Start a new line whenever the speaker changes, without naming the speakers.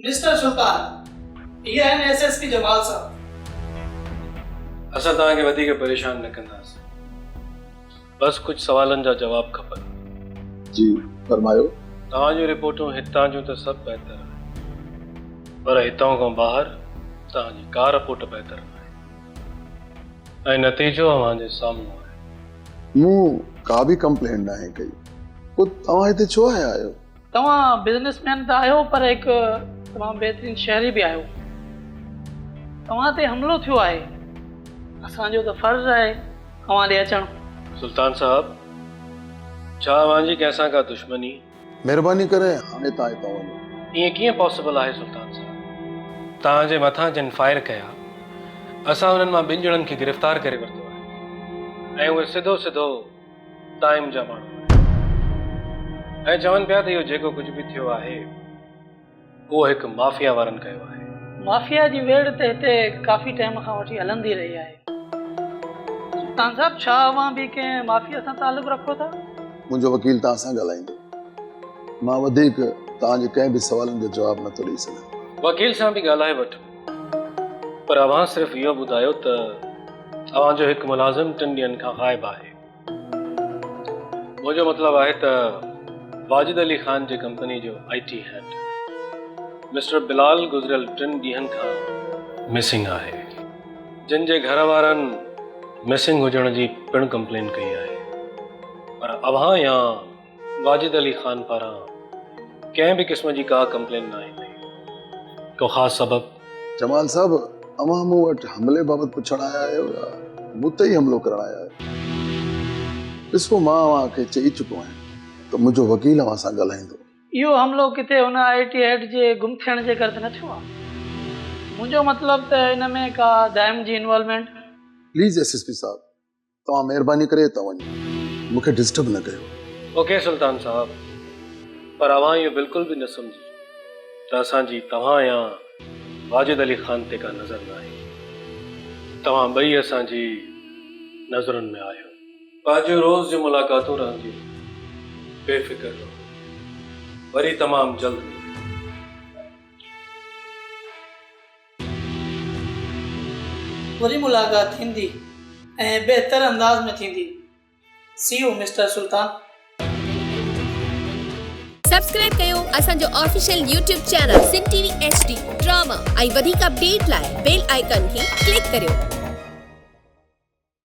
Mister सुल्तान, ये है SSP जमाल साहब।
असां तव्हांखे वधीक परेशान न कंदासीं, बस कुछ सवालनि जा जवाब खपनि।
जी फरमायो।
तव्हांजूं रिपोर्टूं हितां जूं त सभु बहितर आहे, पर हितां खां ॿाहिरि तव्हांजी का रिपोर्ट बहितर न आहे ऐं नतीजो अव्हांजे साम्हूं आहे।
मूं का भी कंप्लेंट ना है कई। को तव्हां हिते छो आया आहियो?
तव्हां बिजनेसमैन त आहियो, पर हिकु तमामु बहितरीन शहरी बि आहियो। तव्हां ते हमिलो थियो आहे, असांजो त फर्ज़ आहे तव्हां ॾे अचणु।
सुल्तान साहब, छा अव्हांजी कंहिंसां का दुश्मनी?
महिरबानी करे हाणे तव्हां हितां वञो।
ईअं कीअं पॉसिबल आहे सुल्तान साहब? तव्हांजे मथां जिन फायर कया, असां हुननि मां 2 ॼणनि खे गिरफ़्तार करे वरितो आहे ऐं उहे सिधो टाइम जा माण्हू आहिनि ऐं चवनि पिया त इहो जेको कुझु बि थियो आहे उहो हिकु माफ़िया वारनि कयो आहे।
माफ़िया जी वेड़ त हिते काफ़ी टाइम खां वठी हलंदी रही आहे। सुल्तान साहब, छा अव्हां बि कंहिं माफ़िया सां तालुक़ रखो था?
मुंहिंजो वकील तव्हां सां ॻाल्हाईंदो। मां वधीक तव्हांजे कंहिं बि सवालनि जो जवाब नथो ॾेई सघां।
वकील सां बि ॻाल्हाए वठु, पर अव्हां सिर्फ़ु इहो ॿुधायो त अव्हांजो हिकु मुलाज़िम 3 ॾींहंनि खां ग़ाइबु आहे। मुंहिंजो मतिलबु आहे त वाजिद अली ख़ान जी कंपनी जो IT हेड मिस्टर बिलाल गुज़िरियल 3 ॾींहंनि खां मिसिंग आहे, जिन जे घर वारनि मिसिंग हुजण जी पिणु कंप्लेन कई आहे, पर अव्हां या वाजिद अली ख़ान पारां कंहिं बि क़िस्म जी का कंप्लेन न आई हुई। को ख़ासि सबबु?
जमाल साहब, अव्हां मूं वटि हमले बाबति पुछण आया आहियो या मूं ते ई हमलो करण आया आहियो? ॾिसो, मां अव्हांखे चई चुको आहियां त मुंहिंजो वकील अव्हां सां ॻाल्हाईंदो।
इहो हमिलो किथे हुन IT हेड जे गुम थियण जे करे त न थियो आहे? मुंहिंजो मतिलबु त हिन में का दाइम जी इन्वॉल्वमेंट।
प्लीज़ SSP साहब, तव्हां महिरबानी करे हितां वञो, मूंखे डिस्टर्ब न कयो।
ओके सुल्तान साहब, पर अव्हां इहो बिल्कुलु बि न सम्झी त असांजी तव्हां या वाजिद अली ख़ान ते का नज़र न आहे। तव्हां ॿई असांजी नज़रुनि में आहियो। पंहिंजो रोज़ जी मुलाक़ातूं रहंदियूं, बेफ़िक्र रहो, वरी तमामु जल्द।
वरी मुलाक़ात थींदी ऐं बहितर अंदाज़ में थींदी। See you mister Sultan.
Subscribe कयो असांजो official YouTube channel Sindh TV HD drama ऐं वधीक अपडेट लाइ बेल आइकन खे क्लिक करियो।